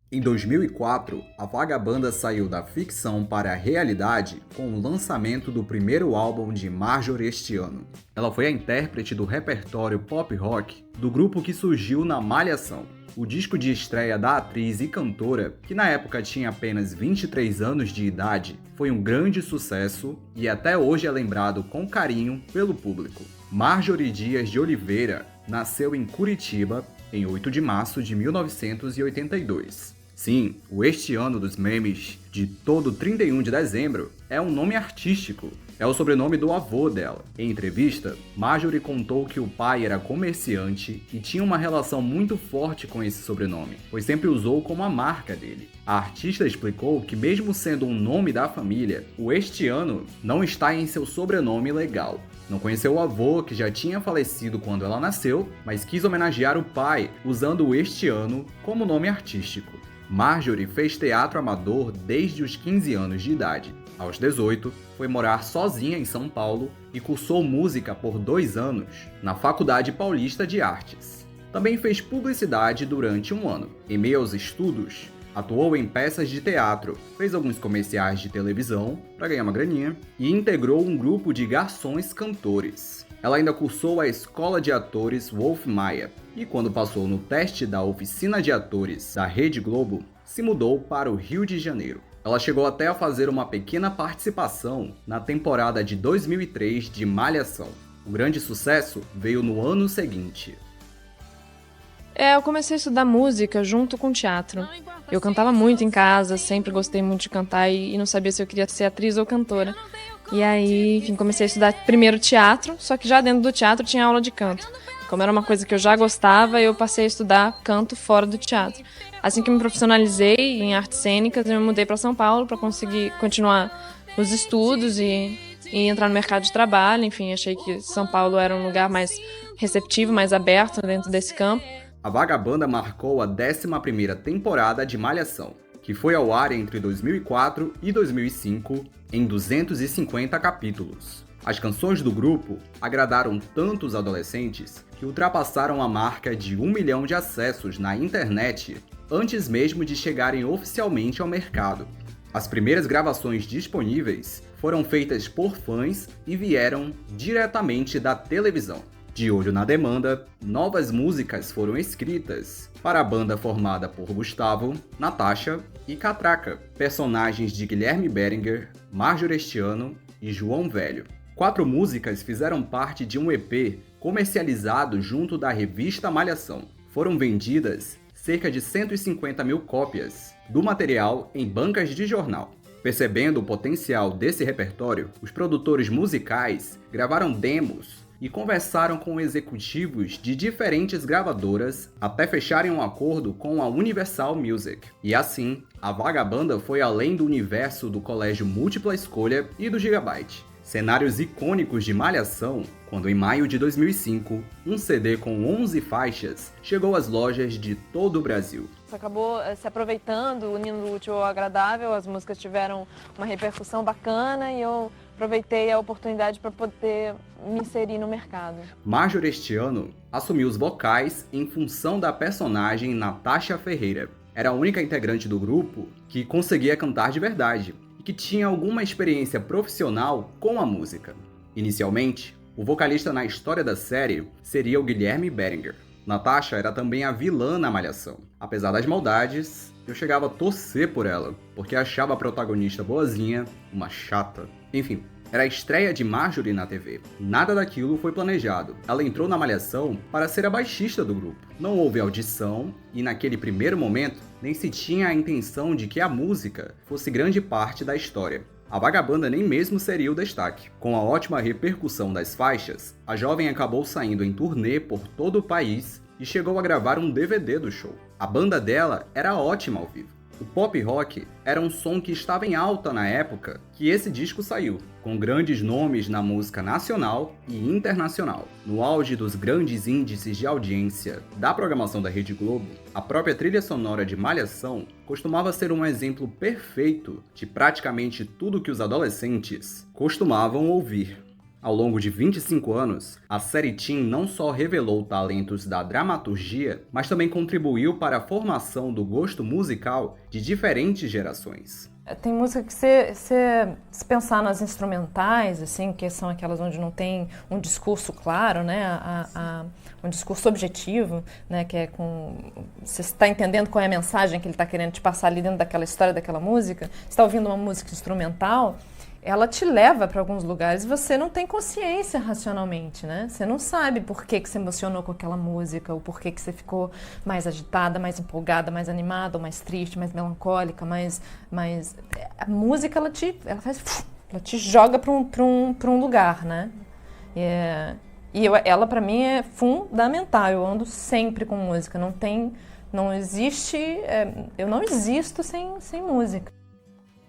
Em 2004, a Vagabanda saiu da ficção para a realidade com o lançamento do primeiro álbum de Marjorie este ano. Ela foi a intérprete do repertório pop rock do grupo que surgiu na Malhação. O disco de estreia da atriz e cantora, que na época tinha apenas 23 anos de idade, foi um grande sucesso e até hoje é lembrado com carinho pelo público. Marjorie Dias de Oliveira nasceu em Curitiba em 8 de março de 1982. Sim, o Este Ano dos Memes de todo 31 de dezembro é um nome artístico. É o sobrenome do avô dela. Em entrevista, Marjorie contou que o pai era comerciante e tinha uma relação muito forte com esse sobrenome, pois sempre usou como a marca dele. A artista explicou que mesmo sendo um nome da família, o Este Ano não está em seu sobrenome legal. Não conheceu o avô, que já tinha falecido quando ela nasceu, mas quis homenagear o pai usando o Este Ano como nome artístico. Marjorie fez teatro amador desde os 15 anos de idade. Aos 18, foi morar sozinha em São Paulo e cursou música por 2 anos na Faculdade Paulista de Artes. Também fez publicidade durante um ano. Em meio aos estudos, atuou em peças de teatro, fez alguns comerciais de televisão para ganhar uma graninha e integrou um grupo de garçons cantores. Ela ainda cursou a Escola de Atores Wolf Maia e, quando passou no teste da Oficina de Atores da Rede Globo, se mudou para o Rio de Janeiro. Ela chegou até a fazer uma pequena participação na temporada de 2003 de Malhação. O grande sucesso veio no ano seguinte. Eu comecei a estudar música junto com teatro. Eu cantava muito em casa, sempre gostei muito de cantar e não sabia se eu queria ser atriz ou cantora. E aí, enfim, comecei a estudar primeiro teatro, só que já dentro do teatro tinha aula de canto. Como era uma coisa que eu já gostava, eu passei a estudar canto fora do teatro. Assim que me profissionalizei em artes cênicas, eu me mudei para São Paulo para conseguir continuar os estudos e entrar no mercado de trabalho. Enfim, achei que São Paulo era um lugar mais receptivo, mais aberto dentro desse campo. A Vagabanda marcou a 11ª temporada de Malhação, que foi ao ar entre 2004 e 2005 em 250 capítulos. As canções do grupo agradaram tanto os adolescentes que ultrapassaram a marca de 1 milhão de acessos na internet antes mesmo de chegarem oficialmente ao mercado. As primeiras gravações disponíveis foram feitas por fãs e vieram diretamente da televisão. De olho na demanda, novas músicas foram escritas para a banda formada por Gustavo, Natasha e Catraca, personagens de Guilherme Berenguer, Marjorie este ano e João Velho. 4 músicas fizeram parte de um EP comercializado junto da revista Malhação. Foram vendidas cerca de 150 mil cópias do material em bancas de jornal. Percebendo o potencial desse repertório, os produtores musicais gravaram demos e conversaram com executivos de diferentes gravadoras até fecharem um acordo com a Universal Music. E assim, a Vagabanda foi além do universo do Colégio Múltipla Escolha e do Gigabyte. Cenários icônicos de Malhação, quando em maio de 2005, um CD com 11 faixas chegou às lojas de todo o Brasil. Você acabou se aproveitando, unindo o útil ao agradável, as músicas tiveram uma repercussão bacana e eu aproveitei a oportunidade para poder me inserir no mercado. Marjorie este ano assumiu os vocais em função da personagem Natasha Ferreira. Era a única integrante do grupo que conseguia cantar de verdade e que tinha alguma experiência profissional com a música. Inicialmente, o vocalista na história da série seria o Guilherme Berenguer. Natasha era também a vilã na Malhação. Apesar das maldades, eu chegava a torcer por ela, porque achava a protagonista boazinha uma chata. Enfim, era a estreia de Marjorie na TV. Nada daquilo foi planejado. Ela entrou na Malhação para ser a baixista do grupo. Não houve audição e, naquele primeiro momento, nem se tinha a intenção de que a música fosse grande parte da história. A Vagabanda nem mesmo seria o destaque. Com a ótima repercussão das faixas, a jovem acabou saindo em turnê por todo o país e chegou a gravar um DVD do show. A banda dela era ótima ao vivo. O pop rock era um som que estava em alta na época que esse disco saiu, com grandes nomes na música nacional e internacional. No auge dos grandes índices de audiência da programação da Rede Globo, a própria trilha sonora de Malhação costumava ser um exemplo perfeito de praticamente tudo que os adolescentes costumavam ouvir. Ao longo de 25 anos, a série Teen não só revelou talentos da dramaturgia, mas também contribuiu para a formação do gosto musical de diferentes gerações. Tem música que se pensar nas instrumentais, assim, que são aquelas onde não tem um discurso claro, né, um discurso objetivo, né, que é você está entendendo qual é a mensagem que ele está querendo te passar ali dentro daquela história, daquela música. Você está ouvindo uma música instrumental, ela te leva para alguns lugares e você não tem consciência racionalmente, né? Você não sabe por que você emocionou com aquela música, ou por que você ficou mais agitada, mais empolgada, mais animada, ou mais triste, mais melancólica, a música, ela te joga para um lugar, né? Ela, para mim, é fundamental. Eu ando sempre com música. Não existe... eu não existo sem música.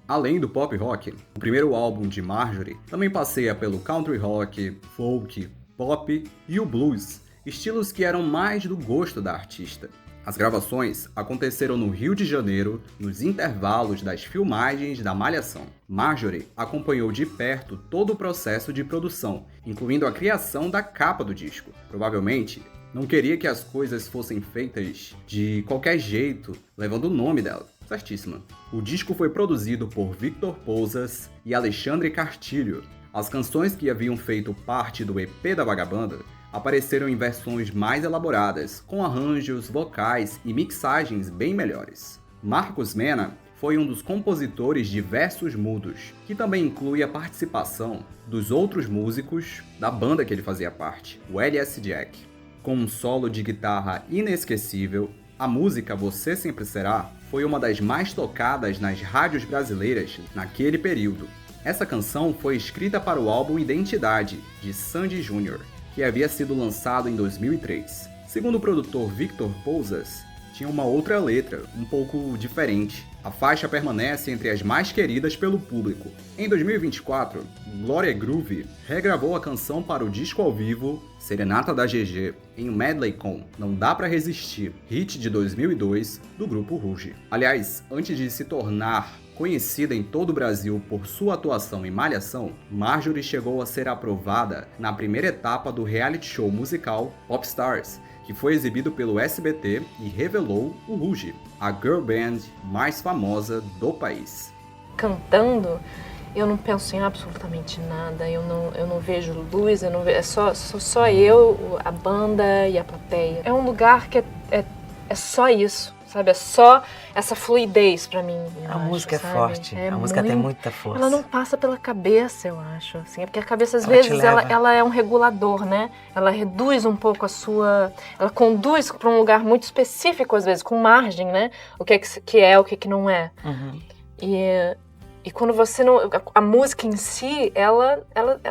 Além do pop rock, o primeiro álbum de Marjorie também passeia pelo country rock, folk, pop e o blues, estilos que eram mais do gosto da artista. As gravações aconteceram no Rio de Janeiro, nos intervalos das filmagens da Malhação. Marjorie acompanhou de perto todo o processo de produção, incluindo a criação da capa do disco. Provavelmente, não queria que as coisas fossem feitas de qualquer jeito, levando o nome dela. Certíssima. O disco foi produzido por Victor Pousas e Alexandre Cartilho. As canções que haviam feito parte do EP da Vagabanda apareceram em versões mais elaboradas, com arranjos, vocais e mixagens bem melhores. Marcos Mena foi um dos compositores de Versos Mudos, que também inclui a participação dos outros músicos da banda que ele fazia parte, o LS Jack. Com um solo de guitarra inesquecível, a música Você Sempre Será foi uma das mais tocadas nas rádios brasileiras naquele período. Essa canção foi escrita para o álbum Identidade, de Sandy Júnior, que havia sido lançado em 2003. Segundo o produtor Victor Pousas, tinha uma outra letra, um pouco diferente. A faixa permanece entre as mais queridas pelo público. Em 2024, Glória Groove regravou a canção para o disco ao vivo Serenata da GG, em um medley com Não Dá Pra Resistir, hit de 2002 do grupo Ruge. Aliás, antes de se tornar conhecida em todo o Brasil por sua atuação em Malhação, Marjorie chegou a ser aprovada na primeira etapa do reality show musical Popstars, que foi exibido pelo SBT e revelou o Ruge, a girl band mais famosa do país. Cantando, eu não penso em absolutamente nada, eu não vejo luz, é só eu, a banda e a plateia. É um lugar que é só isso, sabe? É só essa fluidez pra mim. A música sabe? É forte, a música tem muita força. Ela não passa pela cabeça, eu acho, assim, é porque a cabeça às Ela vezes te leva. ela é um regulador, né? Ela reduz um pouco ela conduz para um lugar muito específico às vezes, com margem, né? O que é, o que não é. Uhum. E quando você não... A música em si, ela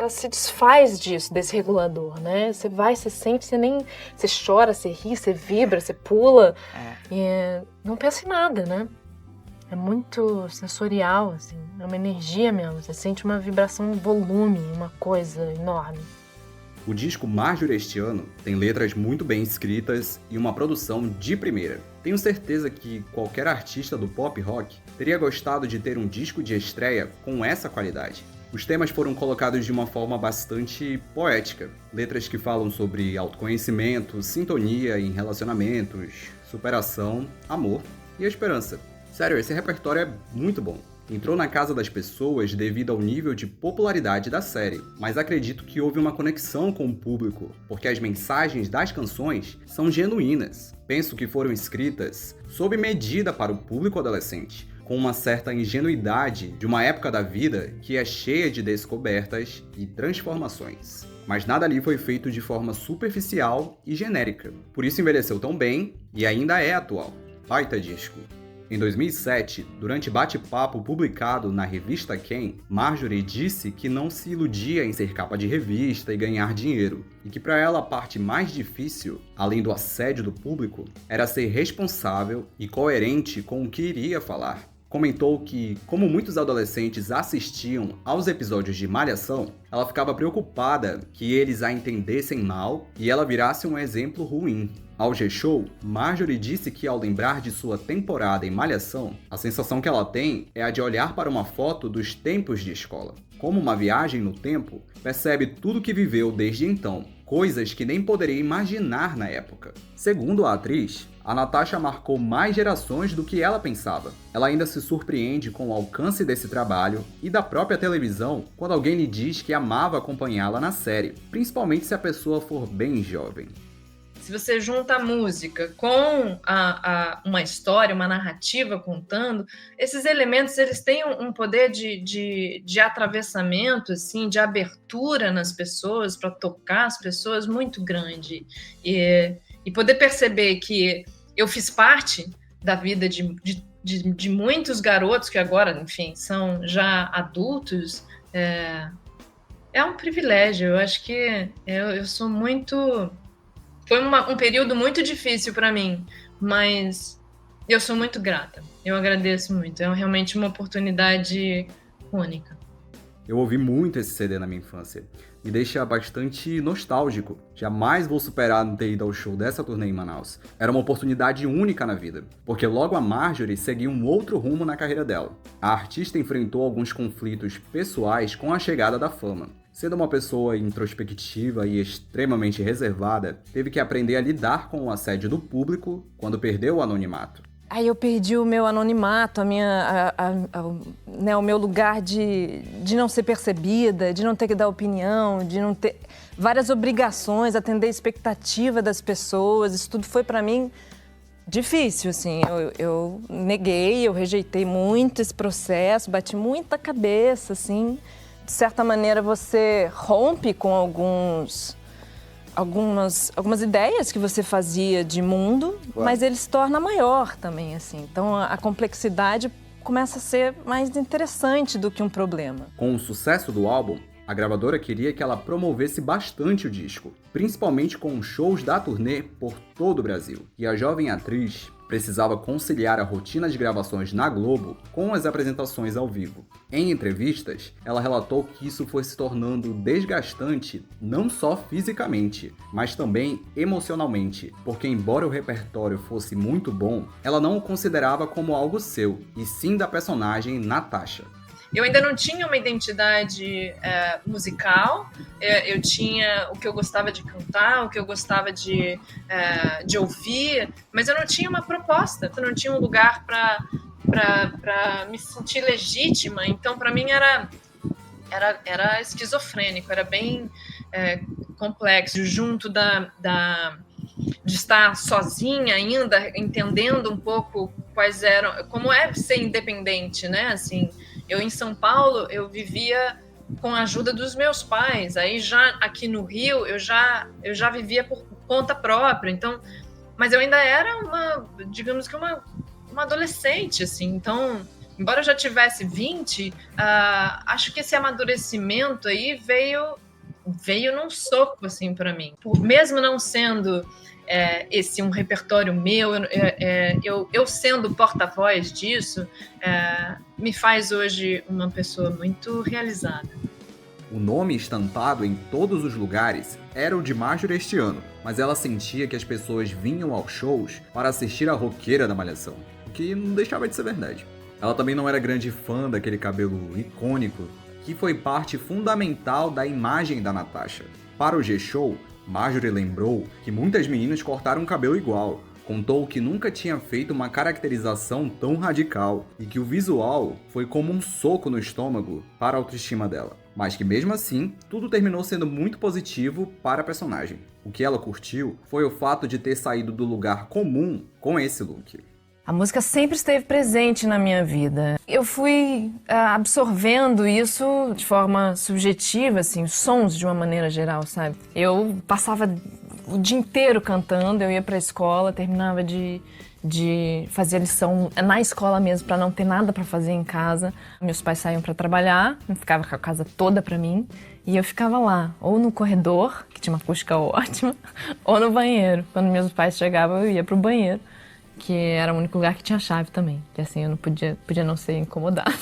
se desfaz disso, desse regulador, né? Você vai, você sente, você chora, você ri, você vibra, você pula. E não pensa em nada, né? É muito sensorial, assim. É uma energia mesmo. Você sente uma vibração, um volume, uma coisa enorme. O disco Marjorie este ano tem letras muito bem escritas e uma produção de primeira. Tenho certeza que qualquer artista do pop rock teria gostado de ter um disco de estreia com essa qualidade. Os temas foram colocados de uma forma bastante poética. Letras que falam sobre autoconhecimento, sintonia em relacionamentos, superação, amor e esperança. Sério, esse repertório é muito bom. Entrou na casa das pessoas devido ao nível de popularidade da série, mas acredito que houve uma conexão com o público, porque as mensagens das canções são genuínas. Penso que foram escritas sob medida para o público adolescente, com uma certa ingenuidade de uma época da vida que é cheia de descobertas e transformações. Mas nada ali foi feito de forma superficial e genérica. Por isso envelheceu tão bem e ainda é atual. Baita disco. Em 2007, durante bate-papo publicado na revista Quem, Marjorie disse que não se iludia em ser capa de revista e ganhar dinheiro, e que para ela a parte mais difícil, além do assédio do público, era ser responsável e coerente com o que iria falar. Comentou que, como muitos adolescentes assistiam aos episódios de Malhação, ela ficava preocupada que eles a entendessem mal e ela virasse um exemplo ruim. Ao G-Show, Marjorie disse que ao lembrar de sua temporada em Malhação, a sensação que ela tem é a de olhar para uma foto dos tempos de escola. Como uma viagem no tempo, percebe tudo que viveu desde então, coisas que nem poderia imaginar na época. Segundo a atriz, a Natasha marcou mais gerações do que ela pensava. Ela ainda se surpreende com o alcance desse trabalho e da própria televisão quando alguém lhe diz que amava acompanhá-la na série, principalmente se a pessoa for bem jovem. Se você junta a música com uma história, uma narrativa contando, esses elementos eles têm um poder de atravessamento, assim, de abertura nas pessoas, para tocar as pessoas, muito grande. E poder perceber que eu fiz parte da vida de muitos garotos que agora, enfim, são já adultos, é um privilégio. Eu acho que eu sou muito... Foi um período muito difícil para mim, mas eu sou muito grata. Eu agradeço muito. É realmente uma oportunidade única. Eu ouvi muito esse CD na minha infância. Me deixa bastante nostálgico. Jamais vou superar não ter ido ao show dessa turnê em Manaus. Era uma oportunidade única na vida, porque logo a Marjorie seguiu um outro rumo na carreira dela. A artista enfrentou alguns conflitos pessoais com a chegada da fama. Sendo uma pessoa introspectiva e extremamente reservada, teve que aprender a lidar com o assédio do público quando perdeu o anonimato. Aí eu perdi o meu anonimato, né, o meu lugar de não ser percebida, de não ter que dar opinião, de não ter várias obrigações, atender a expectativa das pessoas. Isso tudo foi para mim difícil, assim. Eu neguei, eu rejeitei muito esse processo, bati muita cabeça, assim. De certa maneira, você rompe com algumas ideias que você fazia de mundo, claro, mas ele se torna maior também, assim. Então, a complexidade começa a ser mais interessante do que um problema. Com o sucesso do álbum, a gravadora queria que ela promovesse bastante o disco, principalmente com shows da turnê por todo o Brasil. E a jovem atriz precisava conciliar a rotina de gravações na Globo com as apresentações ao vivo. Em entrevistas, ela relatou que isso foi se tornando desgastante não só fisicamente, mas também emocionalmente, porque embora o repertório fosse muito bom, ela não o considerava como algo seu, e sim da personagem Natasha. Eu ainda não tinha uma identidade musical, eu tinha o que eu gostava de cantar, o que eu gostava de ouvir, mas eu não tinha uma proposta, eu não tinha um lugar para me sentir legítima. Então, para mim, era esquizofrênico, era bem complexo, junto de estar sozinha ainda, entendendo um pouco quais eram, como é ser independente, né, assim. Eu, em São Paulo, eu vivia com a ajuda dos meus pais. Aí, já aqui no Rio, eu já vivia por conta própria. Então, mas eu ainda era digamos que uma adolescente, assim. Então, embora eu já tivesse 20, acho que esse amadurecimento aí veio num soco, assim, para mim. Mesmo não sendo esse um repertório meu, eu sendo porta-voz disso, me faz hoje uma pessoa muito realizada. O nome estampado em todos os lugares era o de Marjorie este ano, mas ela sentia que as pessoas vinham aos shows para assistir a roqueira da Malhação, o que não deixava de ser verdade. Ela também não era grande fã daquele cabelo icônico, que foi parte fundamental da imagem da Natasha. Para o G-Show, Marjorie lembrou que muitas meninas cortaram o cabelo igual, contou que nunca tinha feito uma caracterização tão radical e que o visual foi como um soco no estômago para a autoestima dela, mas que mesmo assim, tudo terminou sendo muito positivo para a personagem. O que ela curtiu foi o fato de ter saído do lugar comum com esse look. A música sempre esteve presente na minha vida. Eu fui absorvendo isso de forma subjetiva, assim, os sons de uma maneira geral, sabe? Eu passava o dia inteiro cantando, eu ia pra escola, terminava de fazer a lição na escola mesmo, para não ter nada para fazer em casa. Meus pais saíam para trabalhar, eu ficava com a casa toda para mim, e eu ficava lá, ou no corredor, que tinha uma acústica ótima, ou no banheiro. Quando meus pais chegavam, eu ia pro banheiro, que era o único lugar que tinha chave também, que assim eu não podia não ser incomodada.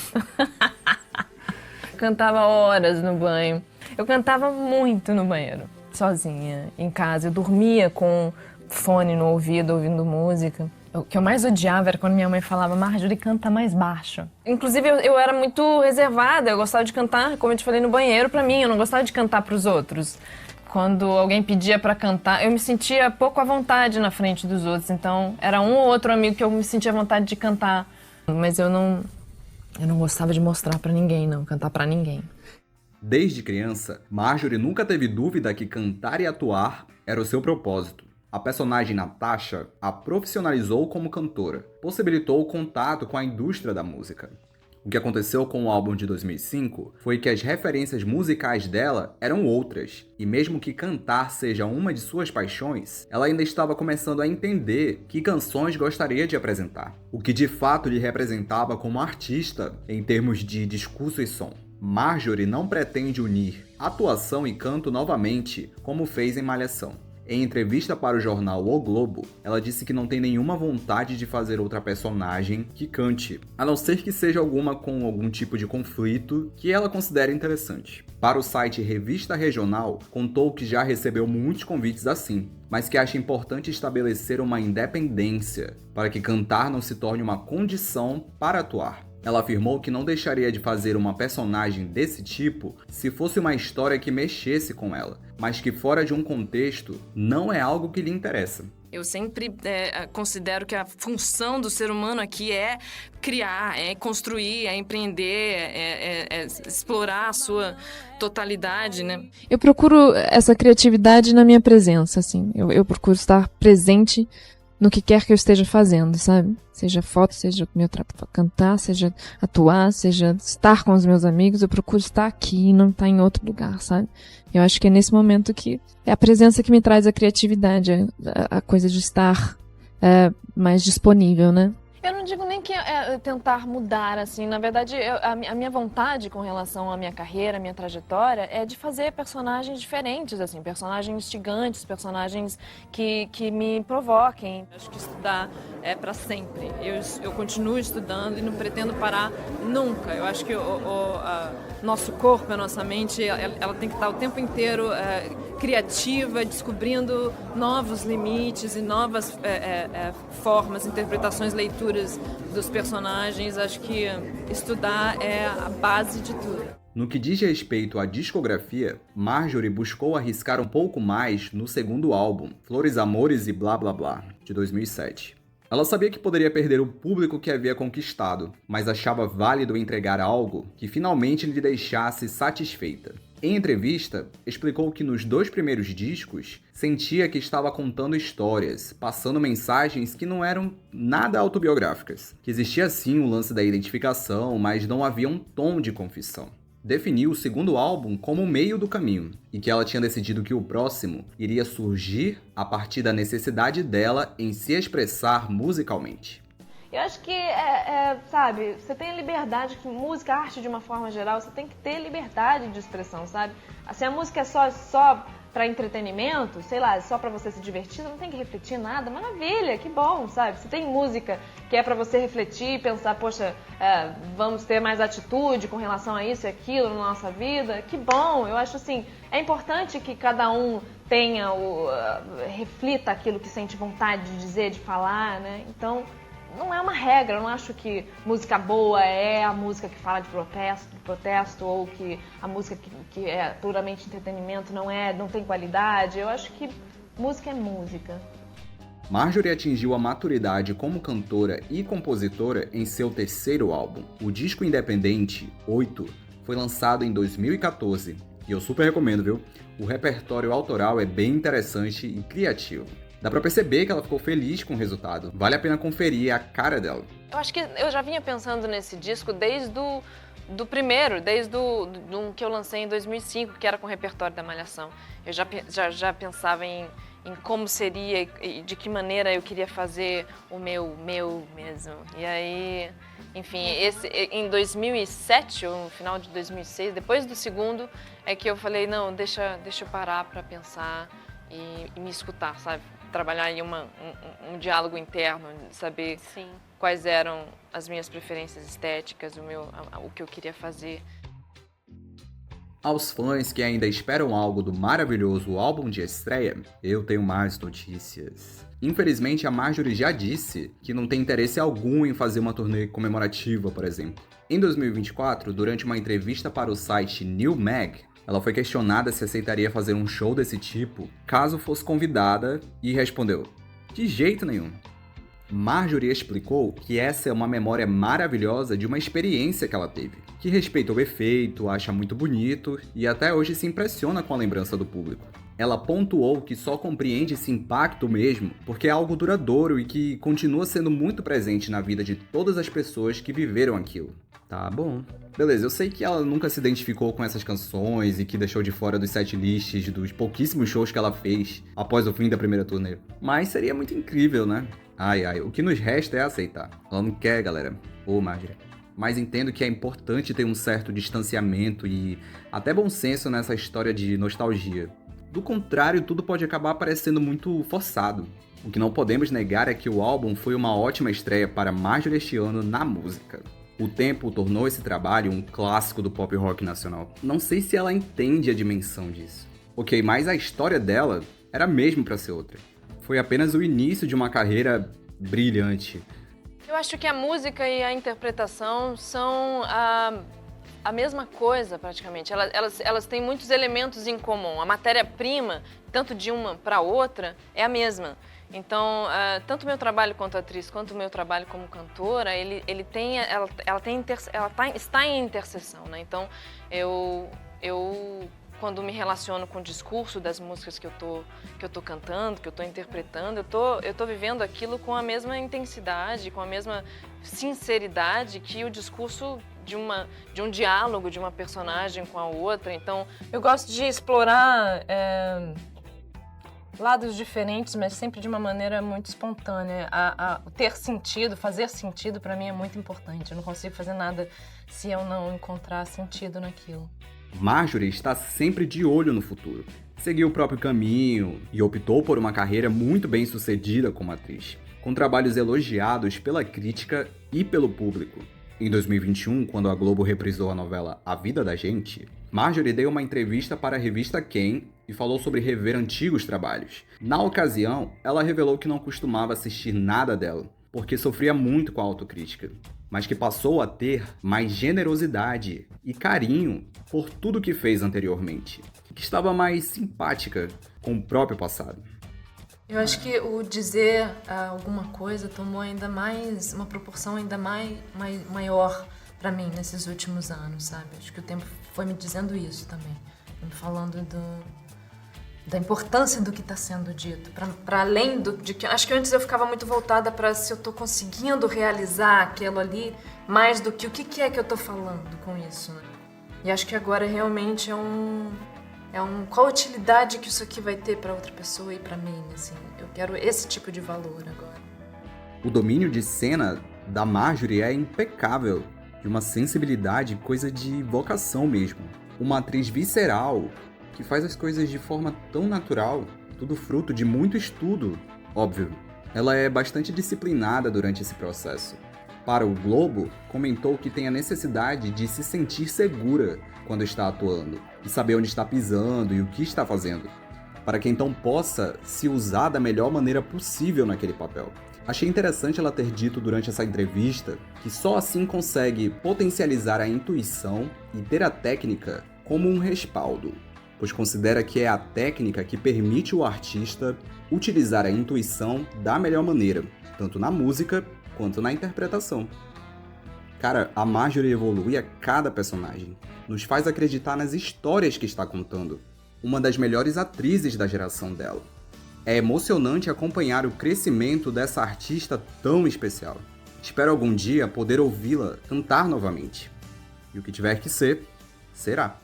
Cantava horas no banho. Eu cantava muito no banheiro, sozinha, em casa. Eu dormia com fone no ouvido, ouvindo música. O que eu mais odiava era quando minha mãe falava: Marjorie, canta mais baixo. Inclusive, eu era muito reservada, eu gostava de cantar, como eu te falei, no banheiro pra mim, eu não gostava de cantar pros outros. Quando alguém pedia pra cantar, eu me sentia pouco à vontade na frente dos outros, então era um ou outro amigo que eu me sentia à vontade de cantar. Mas eu não gostava de mostrar pra ninguém, não, cantar pra ninguém. Desde criança, Marjorie nunca teve dúvida que cantar e atuar era o seu propósito. A personagem Natasha a profissionalizou como cantora, possibilitou o contato com a indústria da música. O que aconteceu com o álbum de 2005 foi que as referências musicais dela eram outras, e mesmo que cantar seja uma de suas paixões, ela ainda estava começando a entender que canções gostaria de apresentar, o que de fato lhe representava como artista em termos de discurso e som. Marjorie não pretende unir atuação e canto novamente, como fez em Malhação. Em entrevista para o jornal O Globo, ela disse que não tem nenhuma vontade de fazer outra personagem que cante, a não ser que seja alguma com algum tipo de conflito que ela considere interessante. Para o site Revista Regional, contou que já recebeu muitos convites assim, mas que acha importante estabelecer uma independência para que cantar não se torne uma condição para atuar. Ela afirmou que não deixaria de fazer uma personagem desse tipo se fosse uma história que mexesse com ela, mas que fora de um contexto não é algo que lhe interessa. Eu sempre considero que a função do ser humano aqui é criar, é construir, é empreender, é explorar a sua totalidade, né? Eu procuro essa criatividade na minha presença, assim. Eu procuro estar presente no que quer que eu esteja fazendo, sabe? Seja foto, seja cantar, seja atuar, seja estar com os meus amigos, eu procuro estar aqui e não estar em outro lugar, sabe? Eu acho que é nesse momento que é a presença que me traz a criatividade, a coisa de estar mais disponível, né? Eu não digo nem que é tentar mudar, assim. Na verdade, a minha vontade com relação à minha carreira, à minha trajetória, é de fazer personagens diferentes, assim. Personagens instigantes, personagens que me provoquem. Acho que estudar é para sempre. Eu continuo estudando e não pretendo parar nunca. Eu acho que o nosso corpo, a nossa mente, ela tem que estar o tempo inteiro criativa, descobrindo novos limites e novas formas, interpretações, leituras dos personagens. Acho que estudar é a base de tudo. No que diz respeito à discografia, Marjorie buscou arriscar um pouco mais no segundo álbum, Flores, Amores e Blá Blá Blá, de 2007. Ela sabia que poderia perder o público que havia conquistado, mas achava válido entregar algo que finalmente lhe deixasse satisfeita. Em entrevista, explicou que nos 2 primeiros discos sentia que estava contando histórias, passando mensagens que não eram nada autobiográficas, que existia sim o lance da identificação, mas não havia um tom de confissão. Definiu o segundo álbum como o meio do caminho, e que ela tinha decidido que o próximo iria surgir a partir da necessidade dela em se expressar musicalmente. Eu acho que, sabe, você tem a liberdade, que música, arte de uma forma geral, você tem que ter liberdade de expressão, sabe? Se a música é só para entretenimento, sei lá, só para você se divertir, você não tem que refletir nada, maravilha, que bom, sabe? Se tem música que é para você refletir e pensar, poxa, vamos ter mais atitude com relação a isso e aquilo na nossa vida, que bom, eu acho assim, é importante que cada um tenha, reflita aquilo que sente vontade de dizer, de falar, né? Então, não é uma regra, eu não acho que música boa é a música que fala de protesto ou que a música que é puramente entretenimento não tem qualidade. Eu acho que música é música. Marjorie atingiu a maturidade como cantora e compositora em seu terceiro álbum. O disco independente, 8, foi lançado em 2014 e eu super recomendo, viu? O repertório autoral é bem interessante e criativo. Dá pra perceber que ela ficou feliz com o resultado. Vale a pena conferir a cara dela. Eu acho que eu já vinha pensando nesse disco desde do primeiro, desde um que eu lancei em 2005, que era com o repertório da Malhação. Eu já pensava em como seria e de que maneira eu queria fazer o meu mesmo. E aí, enfim, em 2007, ou no final de 2006, depois do segundo, é que eu falei, não, deixa eu parar pra pensar e me escutar, sabe? Trabalhar aí um diálogo interno, saber Sim. quais eram as minhas preferências estéticas, o que eu queria fazer. Aos fãs que ainda esperam algo do maravilhoso álbum de estreia, eu tenho mais notícias. Infelizmente, a Marjorie já disse que não tem interesse algum em fazer uma turnê comemorativa, por exemplo. Em 2024, durante uma entrevista para o site New Mag, ela foi questionada se aceitaria fazer um show desse tipo caso fosse convidada e respondeu: de jeito nenhum. Marjorie explicou que essa é uma memória maravilhosa de uma experiência que ela teve, que respeita o efeito, acha muito bonito e até hoje se impressiona com a lembrança do público. Ela pontuou que só compreende esse impacto mesmo porque é algo duradouro e que continua sendo muito presente na vida de todas as pessoas que viveram aquilo. Tá bom. Beleza, eu sei que ela nunca se identificou com essas canções e que deixou de fora dos setlists dos pouquíssimos shows que ela fez após o fim da primeira turnê. Mas seria muito incrível, né? Ai, o que nos resta é aceitar. Ela não quer, galera. Ô, Marjorie. Mas entendo que é importante ter um certo distanciamento e até bom senso nessa história de nostalgia. Do contrário, tudo pode acabar parecendo muito forçado. O que não podemos negar é que o álbum foi uma ótima estreia para Marjorie este ano na música. O tempo tornou esse trabalho um clássico do pop rock nacional. Não sei se ela entende a dimensão disso. Ok, mas a história dela era mesmo para ser outra. Foi apenas o início de uma carreira brilhante. Eu acho que a música e a interpretação são a mesma coisa, praticamente. Elas têm muitos elementos em comum. A matéria-prima, tanto de uma para outra, é a mesma. Então, tanto o meu trabalho quanto atriz, quanto o meu trabalho como cantora, está em interseção, né? Então, eu quando me relaciono com o discurso das músicas que eu tô cantando, que eu tô interpretando, eu tô vivendo aquilo com a mesma intensidade, com a mesma sinceridade que o discurso de um diálogo de uma personagem com a outra. Então, eu gosto de explorar lados diferentes, mas sempre de uma maneira muito espontânea. Ter sentido, fazer sentido, para mim é muito importante. Eu não consigo fazer nada se eu não encontrar sentido naquilo. Marjorie está sempre de olho no futuro. Seguiu o próprio caminho e optou por uma carreira muito bem sucedida como atriz, com trabalhos elogiados pela crítica e pelo público. Em 2021, quando a Globo reprisou a novela A Vida da Gente, Marjorie deu uma entrevista para a revista Quem e falou sobre rever antigos trabalhos. Na ocasião, ela revelou que não costumava assistir nada dela, porque sofria muito com a autocrítica, mas que passou a ter mais generosidade e carinho por tudo que fez anteriormente, que estava mais simpática com o próprio passado. Eu acho que o dizer alguma coisa tomou ainda mais, uma proporção ainda maior para mim nesses últimos anos, sabe? Acho que o tempo foi me dizendo isso também, me falando da importância do que está sendo dito, para além de que acho que antes eu ficava muito voltada para se eu estou conseguindo realizar aquilo ali, mais do que o que é que eu estou falando com isso, né? E acho que agora realmente qual a utilidade que isso aqui vai ter para outra pessoa e para mim, assim, eu quero esse tipo de valor agora. O domínio de cena da Marjorie é impecável, de uma sensibilidade, coisa de vocação mesmo. Uma atriz visceral, que faz as coisas de forma tão natural, tudo fruto de muito estudo. Óbvio, ela é bastante disciplinada durante esse processo. Para o Globo, comentou que tem a necessidade de se sentir segura quando está atuando, e saber onde está pisando e o que está fazendo, para que então possa se usar da melhor maneira possível naquele papel. Achei interessante ela ter dito durante essa entrevista que só assim consegue potencializar a intuição e ter a técnica como um respaldo, pois considera que é a técnica que permite o artista utilizar a intuição da melhor maneira, tanto na música quanto na interpretação. Cara, a Marjorie evolui a cada personagem, nos faz acreditar nas histórias que está contando, uma das melhores atrizes da geração dela. É emocionante acompanhar o crescimento dessa artista tão especial. Espero algum dia poder ouvi-la cantar novamente. E o que tiver que ser, será.